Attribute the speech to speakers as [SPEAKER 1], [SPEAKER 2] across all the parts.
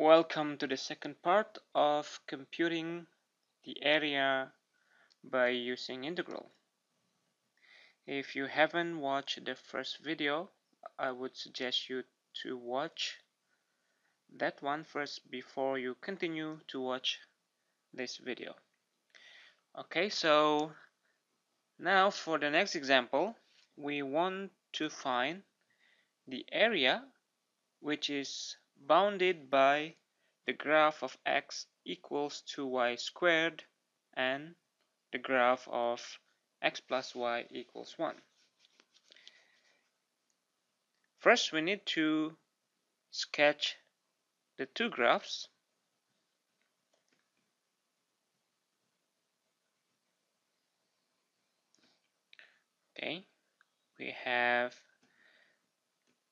[SPEAKER 1] Welcome to the second part of computing the area by using integral. If you haven't watched the first video, I would suggest you to watch that one first before you continue to watch this video. Okay, so now for the next example, we want to find the area which is bounded by the graph of x equals 2y squared and the graph of x plus y equals 1. First, we need to sketch the two graphs. Okay, we have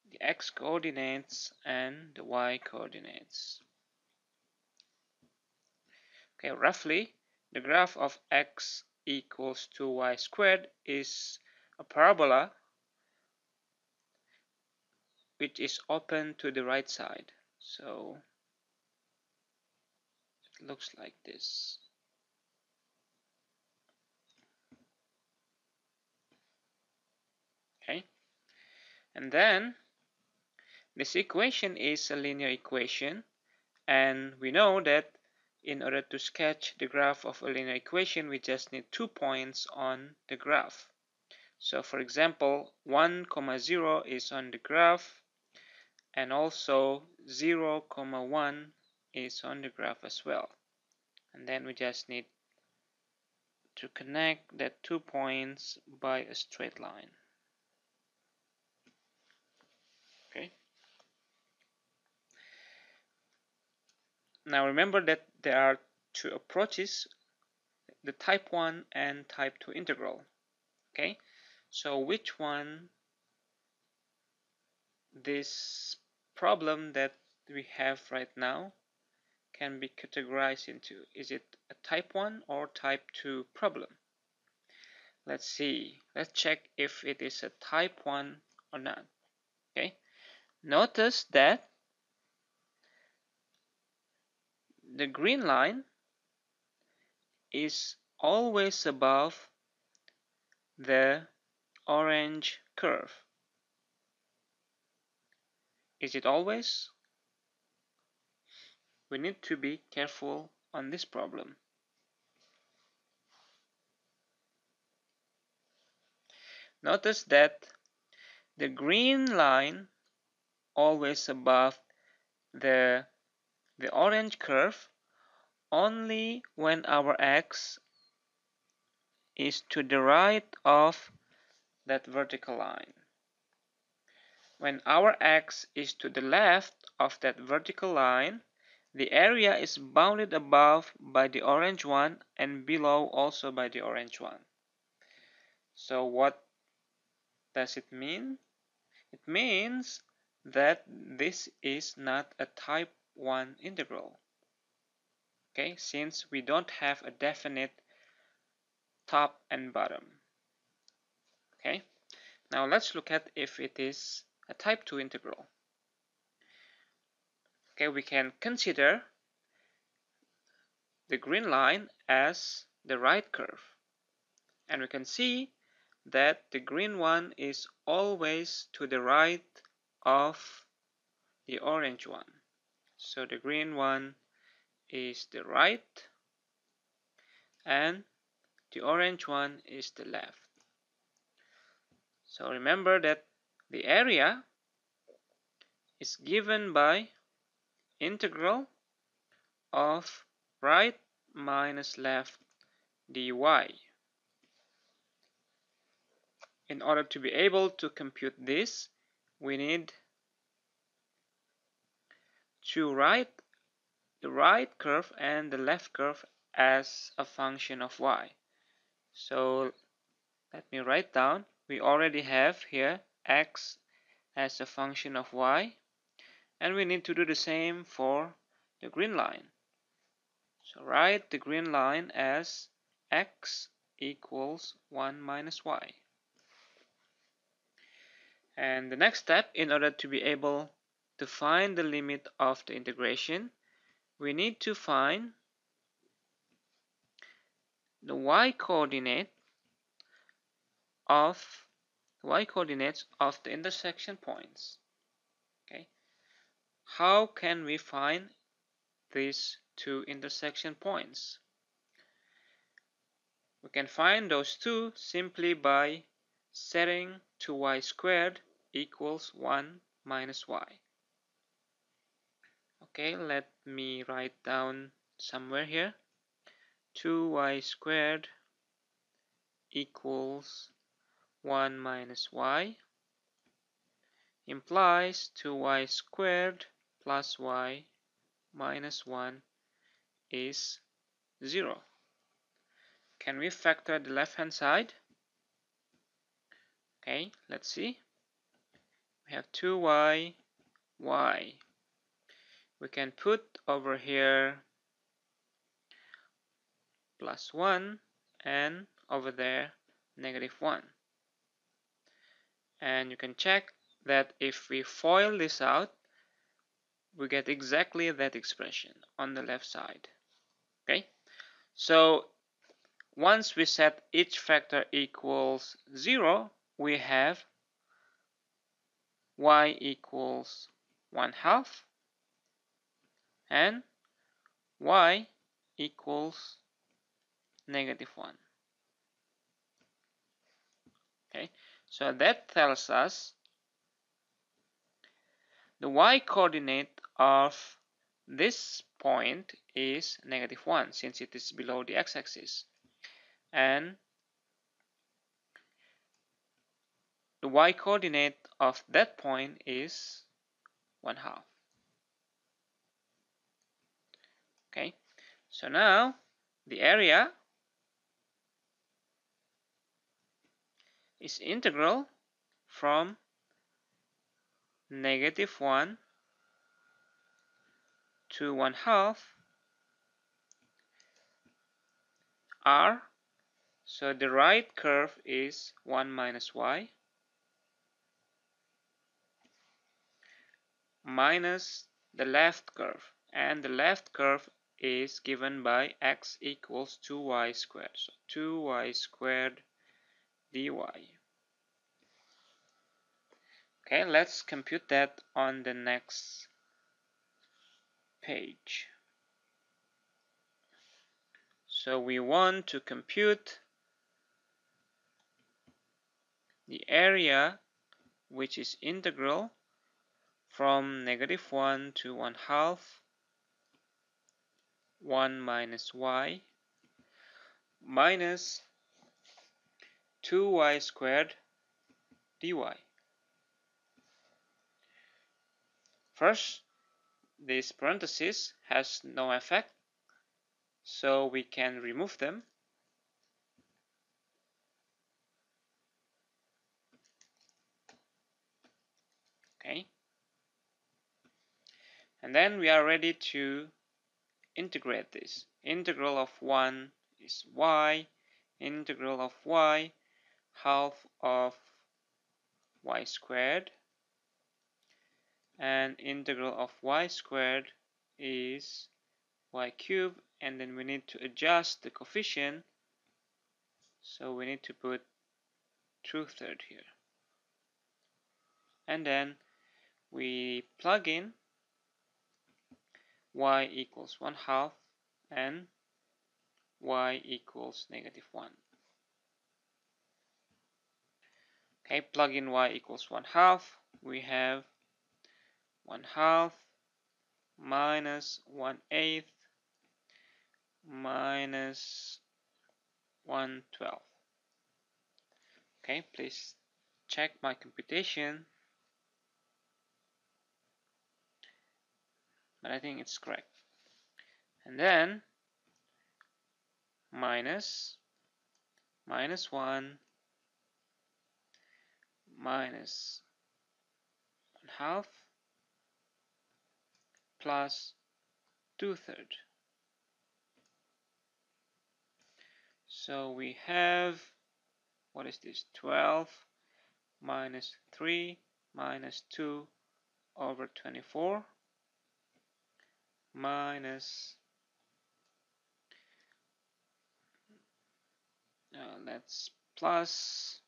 [SPEAKER 1] the x coordinates and the y coordinates. Okay, roughly, the graph of x equals 2y squared is a parabola which is open to the right side. So it looks like this. Okay, and then this equation is a linear equation, and we know that in order to sketch the graph of a linear equation, we just need 2 points on the graph. So for example, 1, 0 is on the graph, and also 0, 1 is on the graph as well. And then we just need to connect that 2 points by a straight line. Okay. Now remember that there are two approaches, the type 1 and type 2 integral. Okay, so which one this problem that we have right now can be categorized into? Is it a type 1 or type 2 problem? Let's see. Let's check if it is a type 1 or not. Okay, notice that the green line is always above the orange curve. Is it always? We need to be careful on this problem. Notice that the green line always above the orange curve only when our x is to the right of that vertical line. When our x is to the left of that vertical line, the area is bounded above by the orange one and below also by the orange one. So what does it mean? It means that this is not a type 1 integral. Okay, since we don't have a definite top and bottom. Okay, now let's look at if it is a type 2 integral. Okay, we can consider the green line as the right curve, and we can see that the green one is always to the right of the orange one. So the green one is the right and the orange one is the left. So remember that the area is given by integral of right minus left dy. In order to be able to compute this, we need to write the right curve and the left curve as a function of y. So let me write down. We already have here x as a function of y, and we need to do the same for the green line. So write the green line as x equals 1 minus y. And the next step, in order to be able to find the limit of the integration, we need to find the y-coordinate of y-coordinates of the intersection points. Okay, how can we find these two intersection points? We can find those two simply by setting 2y squared equals 1 minus y. Okay, let me write down somewhere here. 2y squared equals 1 minus y implies 2y squared plus y minus 1 is 0. Can we factor the left hand side? Okay, let's see. We have 2y, y. We can put over here plus 1 and over there -1. And you can check that if we FOIL this out, we get exactly that expression on the left side. Okay, so once we set each factor equals 0, we have y equals 1/2 and y equals -1. Okay, so that tells us the y-coordinate of this point is -1 since it is below the x-axis, and the y-coordinate of that point is 1/2. Okay, so now the area is integral from -1 to 1/2 r. So the right curve is 1 minus y minus the left curve, and the left curve is given by x equals 2y squared. So 2y squared dy. Okay, let's compute that on the next page. So we want to compute the area which is integral from -1 to 1/2 1 minus y minus 2y squared dy. First, this parenthesis has no effect, so we can remove them. Okay, and then we are ready to integrate this. Integral of 1 is y, integral of y, half of y squared, and integral of y squared is y cubed, and then we need to adjust the coefficient, so we need to put 2/3 here, and then we plug in y equals 1/2 and y equals -1. Okay, plug in y equals 1/2. We have 1/2 minus 1/8 minus 1/12. Okay, please check my computation, but I think it's correct. And then minus 1 minus 1/2 plus 2/3. So we have, what is this, 12 minus 3 minus 2 over 24 minus that's plus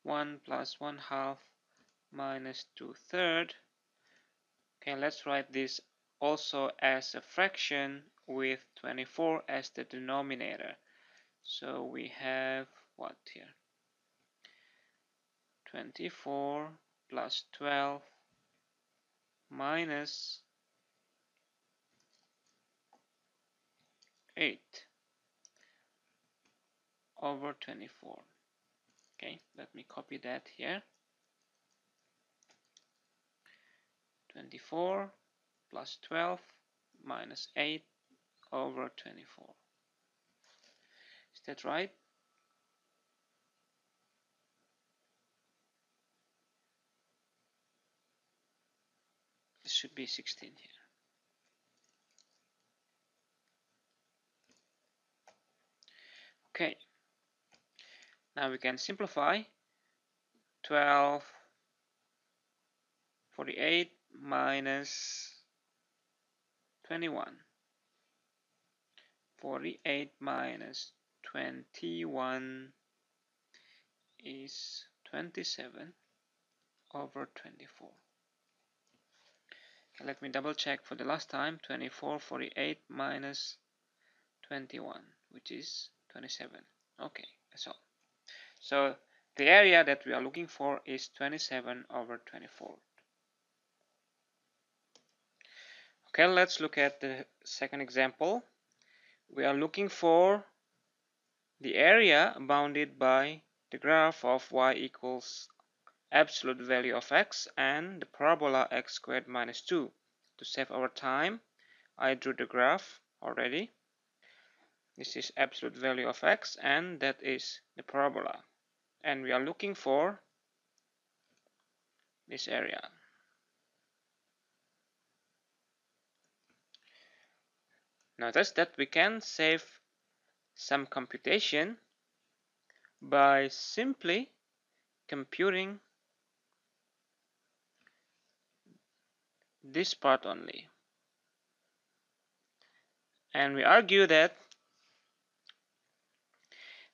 [SPEAKER 1] 1 plus 1/2 minus 2/3. Okay, let's write this also as a fraction with 24 as the denominator. So we have what here? 24 plus 12 minus 8 over 24. Okay, let me copy that here. 24 plus 12 minus 8 over 24. Is that right? This should be 16 here. Okay, now we can simplify. 12 48 minus 21. 48 minus 21 is 27 over 24. Okay, let me double check for the last time. 24, 48 minus 21, which is 27. Okay, that's all. So the area that we are looking for is 27 over 24. Okay, let's look at the second example. We are looking for the area bounded by the graph of y equals absolute value of x and the parabola x squared minus 2. To save our time, I drew the graph already. This is absolute value of x and that is the parabola. And we are looking for this area. Notice that we can save some computation by simply computing this part only. And we argue that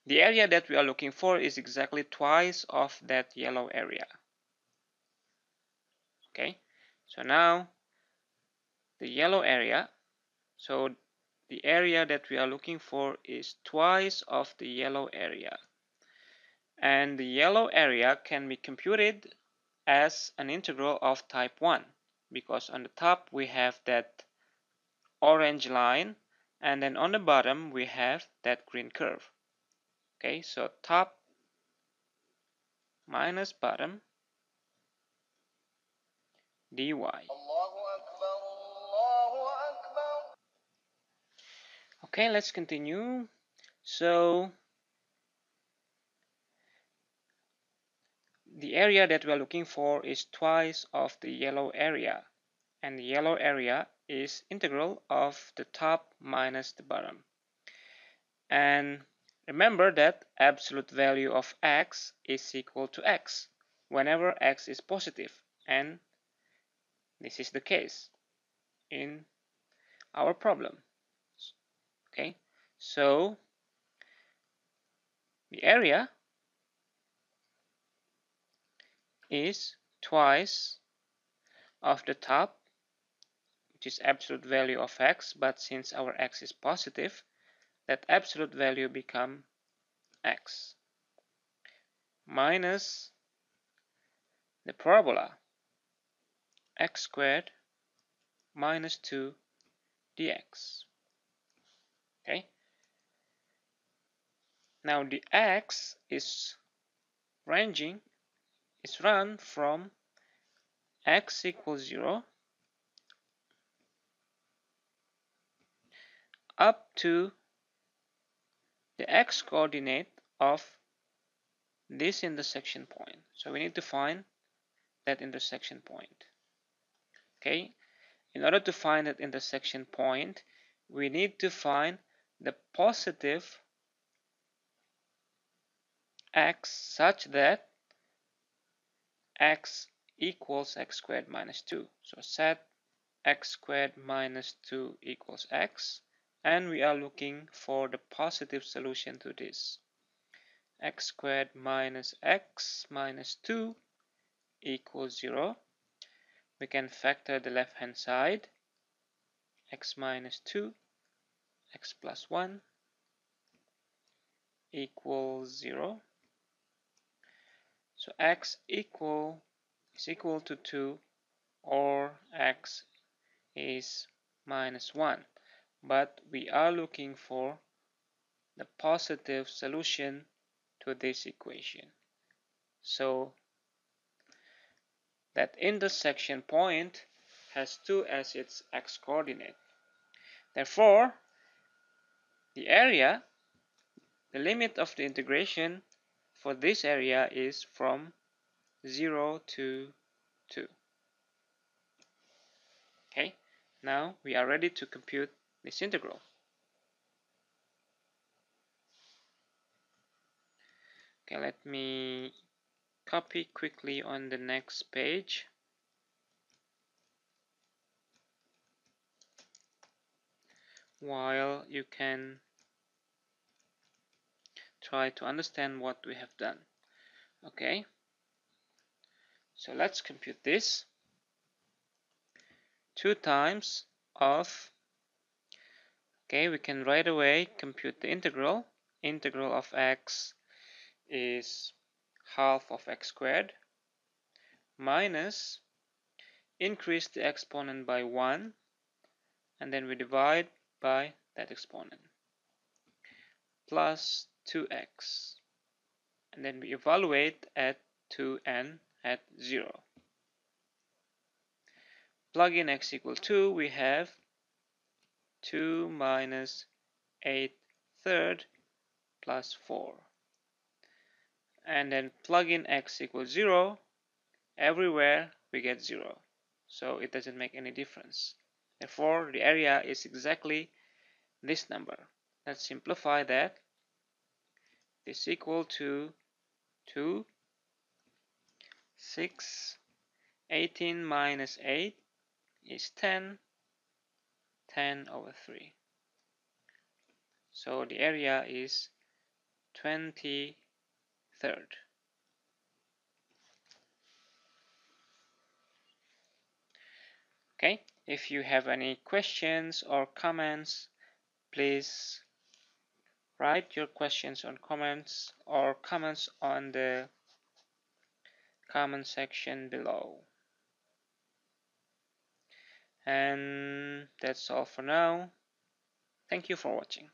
[SPEAKER 1] the area that we are looking for is exactly twice of that yellow area. Okay, so now the yellow area, so the area that we are looking for is twice of the yellow area. And the yellow area can be computed as an integral of type 1 because on the top we have that orange line and then on the bottom we have that green curve. Okay, so top minus bottom dy. Okay, let's continue. So the area that we are looking for is twice of the yellow area, and the yellow area is integral of the top minus the bottom. And remember that absolute value of x is equal to x whenever x is positive, and this is the case in our problem. Okay, so the area is twice of the top, which is absolute value of x, but since our x is positive, that absolute value become x minus the parabola x squared minus 2 dx. Okay, now the x is run from x equals 0 up to the x coordinate of this intersection point. So we need to find that intersection point. Okay, in order to find that intersection point, we need to find the positive x such that x equals x squared minus 2. So set x squared minus 2 equals x, and we are looking for the positive solution to this. X squared minus x minus 2 equals 0. We can factor the left hand side. X minus 2, x plus 1 equals 0. So x is equal to 2, or x is minus 1. But we are looking for the positive solution to this equation. So that intersection point has 2 as its x coordinate. Therefore, the area, the limit of the integration for this area is from 0 to 2. Okay, now we are ready to compute this integral. Okay, let me copy quickly on the next page. While you can try to understand what we have done. Okay, so let's compute this. 2 times of, okay, we can right away compute the integral. Integral of x is half of x squared minus, increase the exponent by 1, and then we divide by that exponent, plus 2x, and then we evaluate at 2 and at 0. Plug in x equals 2, we have 2 minus 8 third plus 4. And then plug in x equals 0, everywhere we get 0. So it doesn't make any difference. Therefore, the area is exactly this number. Let's simplify that. This is equal to 2, 6, 18 minus 8 is 10, 10 over 3. So the area is 23rd. Okay, if you have any questions or comments, please write your questions or comments on the comment section below. And that's all for now. Thank you for watching.